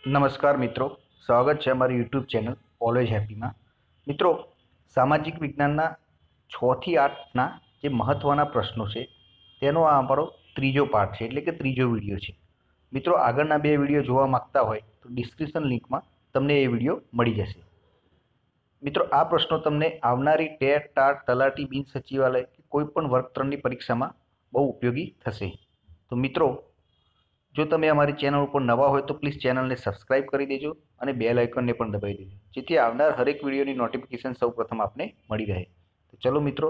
નમસ્કાર મિત્રો, સ્વાગત છે અમારી યુટ્યુબ ચેનલ ઓલવેઝ હેપીમાં. મિત્રો, સામાજિક વિજ્ઞાનના 6 થી 8ના જે મહત્ત્વના પ્રશ્નો છે તેનો આ અમારો ત્રીજો પાર્ટ છે, એટલે કે ત્રીજો વિડીયો છે. મિત્રો, આગળના બે વિડીયો જોવા માંગતા હોય તો ડિસ્ક્રિપ્શન લિંકમાં તમને એ વિડીયો મળી જશે. મિત્રો, આ પ્રશ્નો તમને આવનારી ટેટ, ટાટ, તલાટી, બિન સચિવાલય કે કોઈ પણ વર્ગ 3ની પરીક્ષામાં બહુ ઉપયોગી થશે. તો મિત્રો, જો તમે અમારી ચેનલ ઉપર નવા હોય તો પ્લીઝ ચેનલને સબસ્ક્રાઇબ કરી દેજો અને બેલ આઇકોનને પણ દબાવી દેજો, જેથી આવનાર હરેક વિડીયોની નોટિફિકેશન સૌપ્રથમ આપને મળી રહે. તો ચલો મિત્રો,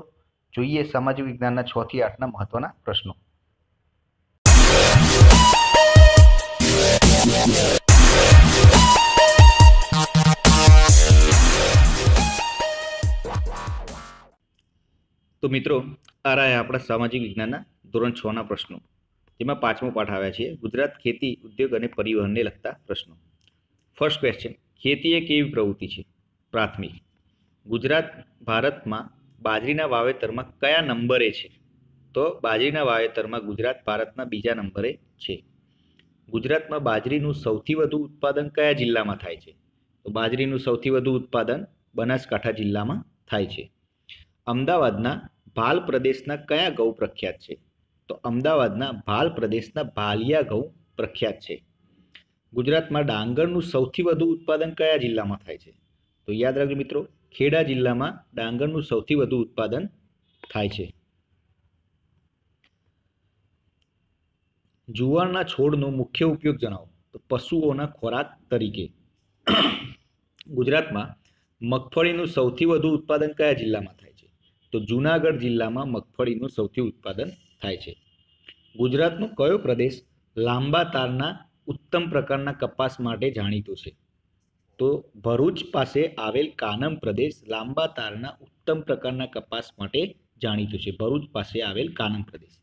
જોઈએ સામાજિક વિજ્ઞાનના 6 થી 8ના મહત્વના પ્રશ્નો. તો મિત્રો, આ રહ્યા આપણા સામાજિક વિજ્ઞાનના ધોરણ 6ના પ્રશ્નો, જેમાં 5મો પાઠ આવ્યા છે ગુજરાત ખેતી, ઉદ્યોગ અને પરિવહનને લગતા પ્રશ્નો. ફર્સ્ટ ક્વેશ્ચન, ખેતી એ કેવી પ્રવૃત્તિ છે? પ્રાથમિક. ગુજરાત ભારતમાં બાજરીના વાવેતરમાં કયા નંબરે છે? તો બાજરીના વાવેતરમાં ગુજરાત ભારતના બીજા નંબરે છે. ગુજરાતમાં બાજરીનું સૌથી વધુ ઉત્પાદન કયા જિલ્લામાં થાય છે? તો બાજરીનું સૌથી વધુ ઉત્પાદન બનાસકાંઠા જિલ્લામાં થાય છે. અમદાવાદના ભાલ પ્રદેશના કયા ઘઉં પ્રખ્યાત છે? તો અમદાવાદના ભાલ પ્રદેશના ભાલિયા ઘઉં પ્રખ્યાત છે. ગુજરાતમાં ડાંગરનું સૌથી વધુ ઉત્પાદન કયા જિલ્લામાં થાય છે? તો યાદ રાખજો મિત્રો, ખેડા જિલ્લામાં ડાંગરનું સૌથી વધુ ઉત્પાદન થાય છે. જુવારના છોડનો મુખ્ય ઉપયોગ જણાવો. તો પશુઓના ખોરાક તરીકે. ગુજરાતમાં મગફળીનું સૌથી વધુ ઉત્પાદન કયા જિલ્લામાં થાય છે? તો જૂનાગઢ જિલ્લામાં મગફળીનું સૌથી ઉત્પાદન થાય છે. ગુજરાતનો કયો પ્રદેશ લાંબા તારના ઉત્તમ પ્રકારના કપાસ માટે જાણીતો છે? તો ભરૂચ પાસે આવેલ કાનમ પ્રદેશ લાંબા તારના ઉત્તમ પ્રકારના કપાસ માટે જાણીતો છે. ભરૂચ પાસે આવેલ કાનમ પ્રદેશ.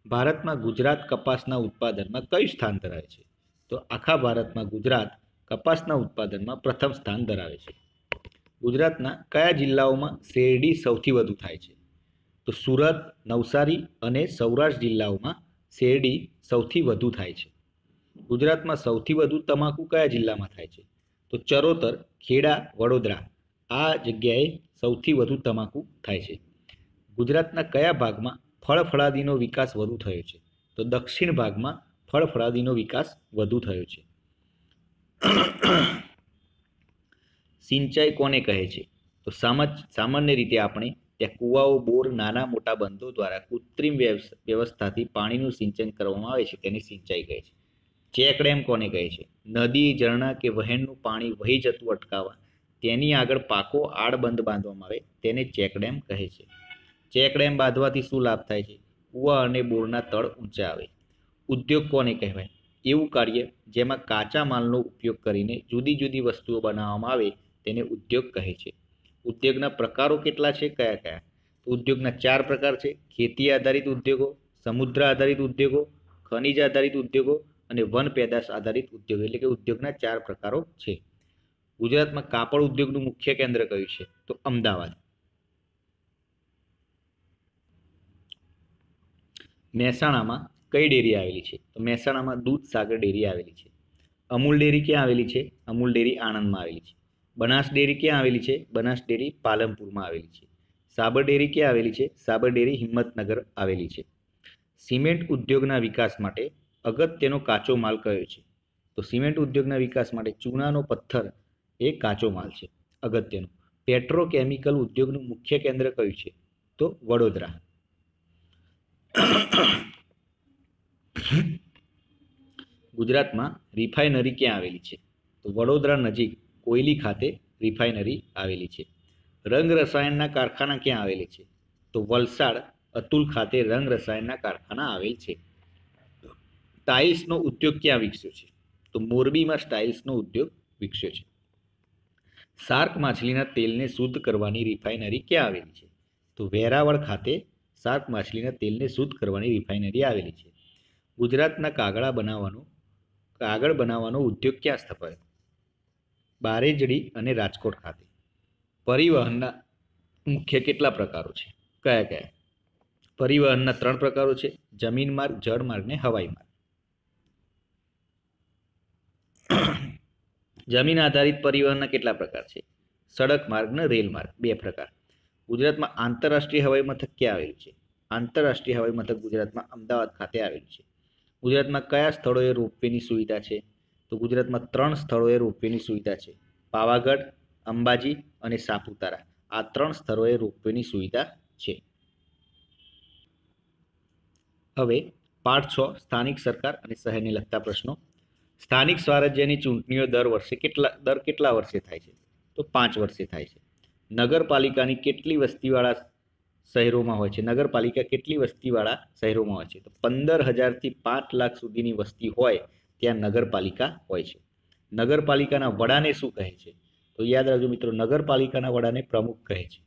ભારતમાં ગુજરાત કપાસના ઉત્પાદનમાં કયું સ્થાન ધરાવે છે? તો આખા ભારતમાં ગુજરાત કપાસના ઉત્પાદનમાં પ્રથમ સ્થાન ધરાવે છે. ગુજરાતના કયા જિલ્લાઓમાં શેરડી સૌથી વધુ થાય છે? તો સુરત, નવસારી અને સૌરાષ્ટ્ર જિલ્લાઓમાં શેરડી સૌથી વધુ થાય છે. ગુજરાતમાં સૌથી વધુ તમાકુ કયા જિલ્લામાં થાય છે? તો ચરોતર, ખેડા, વડોદરા આ જગ્યાએ સૌથી વધુ તમાકુ થાય છે. ગુજરાતના કયા ભાગમાં ફળફળાદીનો વિકાસ વધુ થયો છે? તો દક્ષિણ ભાગમાં ફળફળાદીનો વિકાસ વધુ થયો છે. સિંચાઈ કોને કહે છે? તો સામાન્ય રીતે આપણે ત્યાં કુવાઓ, બોર, નાના મોટા બંધો દ્વારા કૃત્રિમ વ્યવસ્થાથી પાણીનું સિંચન કરવામાં આવે છે, તેને સિંચાઈ કહે છે. ચેક ડેમ કોને કહે છે? નદી, ઝરણા કે વહેણનું પાણી વહી જતું અટકાવવા તેની આગળ પાકો આડબંધ બાંધવામાં આવે તેને ચેક ડેમ કહે છે. ચેક ડેમ બાંધવાથી શું લાભ થાય છે? કુવા અને બોરના તળ ઊંચા આવે. ઉદ્યોગ કોને કહેવાય? એવું કાર્ય જેમાં કાચા માલનો ઉપયોગ કરીને જુદી જુદી વસ્તુઓ બનાવવામાં આવે તેને ઉદ્યોગ કહે છે. ઉદ્યોગના પ્રકારો કેટલા છે? કયા કયા? તો ઉદ્યોગના 4 પ્રકાર છે: ખેતી આધારિત ઉદ્યોગો, સમુદ્ર આધારિત ઉદ્યોગો, ખનિજ આધારિત ઉદ્યોગો અને વન પેદાશ આધારિત ઉદ્યોગ, એટલે કે ઉદ્યોગના 4 પ્રકારો છે. ગુજરાતમાં કાપડ ઉદ્યોગનું મુખ્ય કેન્દ્ર કયું છે? તો અમદાવાદ. મહેસાણામાં કઈ ડેરી આવેલી છે? તો મહેસાણામાં દૂધસાગર ડેરી આવેલી છે. અમૂલ ડેરી ક્યાં આવેલી છે? અમૂલ ડેરી આણંદમાં આવેલી છે. બનાસ ડેરી ક્યાં આવેલી છે? બનાસ ડેરી પાલનપુરમાં આવેલી છે. સાબર ડેરી ક્યાં આવેલી છે? સાબર ડેરી હિંમતનગર આવેલી છે. સિમેન્ટ ઉદ્યોગના વિકાસ માટે અગત્યનો કાચો માલ કયો છે? તો સિમેન્ટ ઉદ્યોગના વિકાસ માટે ચૂનાનો પથ્થર એ કાચો માલ છે અગત્યનો. પેટ્રોકેમિકલ ઉદ્યોગનું મુખ્ય કેન્દ્ર કયું છે? તો વડોદરા. ગુજરાતમાં રિફાઇનરી ક્યાં આવેલી છે? તો વડોદરા નજીક કોયલી ખાતે રિફાઇનરી આવેલી છે. રંગ રસાયણના કારખાના ક્યાં આવેલી છે? તો વલસાડ અતુલ ખાતે રંગ રસાયણના કારખાના આવેલ છે. ટાઇલ્સનો ઉદ્યોગ ક્યાં વિકસ્યો છે? તો મોરબીમાં ટાઇલ્સનો ઉદ્યોગ વિકસ્યો છે. શાર્ક માછલીના તેલને શુદ્ધ કરવાની રિફાઇનરી ક્યાં આવેલી છે? તો વેરાવળ ખાતે શાર્ક માછલીના તેલને શુદ્ધ કરવાની રિફાઇનરી આવેલી છે. ગુજરાતના કાગળ બનાવવાનો ઉદ્યોગ ક્યાં સ્થપાયો? બારેજડી અને રાજકોટ ખાતે. પરિવહનના મુખ્ય કેટલા પ્રકારો છે? કયા કયા? પરિવહનના 3 પ્રકારો છે: જમીન માર્ગ, જળ માર્ગ ને હવાઈ માર્ગ. જમીન આધારિત પરિવહનના કેટલા પ્રકાર છે? સડક માર્ગ ને રેલ માર્ગ, બે પ્રકાર. ગુજરાતમાં આંતરરાષ્ટ્રીય હવાઈ મથક ક્યાં આવેલું છે? આંતરરાષ્ટ્રીય હવાઈ મથક ગુજરાતમાં અમદાવાદ ખાતે આવેલું છે. ગુજરાતમાં કયા સ્થળોએ રોપવેની સુવિધા છે? તો ગુજરાતમાં 3 સ્થળોએ રોપવેની સુવિધા છે. પાવાગઢ, અંબાજી અને સાપુતારા. આ 3 સ્થળોએ રોપવેની સુવિધા છે. હવે પાઠ 6 સ્થાનિક સરકાર અને શહેરને લગતા પ્રશ્નો. સ્થાનિક સ્વરાજ્યની ચૂંટણીઓ દર કેટલા વર્ષે થાય છે? તો 5 વર્ષે થાય છે. નગરપાલિકાની કેટલી વસ્તીવાળા શહેરોમાં હોય છે? નગરપાલિકા કેટલી વસ્તીવાળા શહેરોમાં હોય છે? તો 15,000 થી 5 લાખ સુધીની વસ્તી હોય ત્યાં નગરપાલિકા હોય છે. નગરપાલિકાના વડાને શું કહે છે? તો યાદ રાખજો મિત્રો, નગરપાલિકાના વડાને પ્રમુખ કહે છે.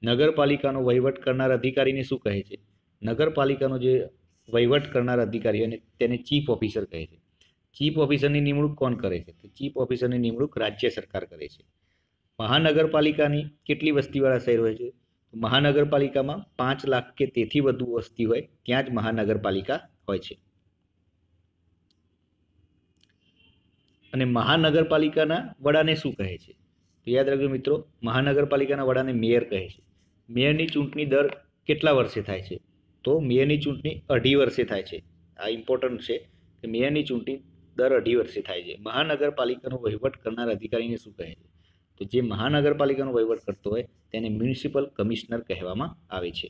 નગરપાલિકાનો વહીવટ કરનાર અધિકારીને શું કહે છે? નગરપાલિકાનો જે વહીવટ કરનાર અધિકારી અને તેને ચીફ ઓફિસર કહે છે. ચીફ ઓફિસરની નિમણૂક કોણ કરે છે? તો ચીફ ઓફિસરની નિમણૂક રાજ્ય સરકાર કરે છે. મહાનગરપાલિકાની કેટલી વસ્તીવાળા શહેર હોય છે? મહાનગરપાલિકામાં 5 લાખ કે તેથી વધુ વસ્તી હોય ત્યાં જ મહાનગરપાલિકા હોય છે. અને મહાનગરપાલિકાના વડાને શું કહે છે? તો યાદ રાખજો મિત્રો, મહાનગરપાલિકાના વડાને મેયર કહે છે. મેયરની ચૂંટણી દર કેટલા વર્ષે થાય છે? તો મેયરની ચૂંટણી 2.5 વર્ષે થાય છે. આ ઇમ્પોર્ટન્ટ છે કે મેયરની ચૂંટણી દર 2.5 વર્ષે થાય છે. મહાનગરપાલિકાનો વહીવટ કરનાર અધિકારીને શું કહે છે? તો જે મહાનગરપાલિકાનો વહીવટ કરતો હોય તેને મ્યુનિસિપલ કમિશનર કહેવામાં આવે છે.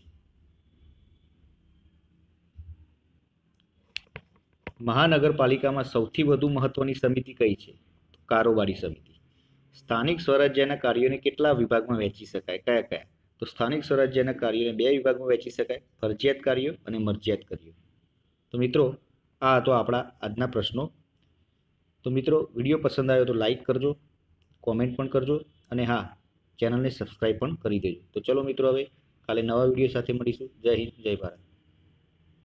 મહાનગરપાલિકામાં સૌથી વધુ મહત્વની સમિતિ કઈ છે? તો કારોબારી સમિતિ. સ્થાનિક સ્વરાજ્યના કાર્યોને કેટલા વિભાગમાં વહેંચી શકાય? કયા કયા? તો સ્થાનિક સ્વરાજ્યના કાર્યોને 2 વિભાગમાં વહેંચી શકાય, ફરજિયાત કાર્યો અને મરજિયાત કાર્યો. તો મિત્રો, આ હતો આપણા આજના પ્રશ્નો. તો મિત્રો, વિડીયો પસંદ આવ્યો તો લાઈક કરજો, કોમેન્ટ પણ કરજો અને હા, ચેનલને સબસ્ક્રાઈબ પણ કરી દેજો. તો ચલો મિત્રો, હવે કાલે નવા વિડીયો સાથે મળીશું. જય હિન્દ, જય ભારત.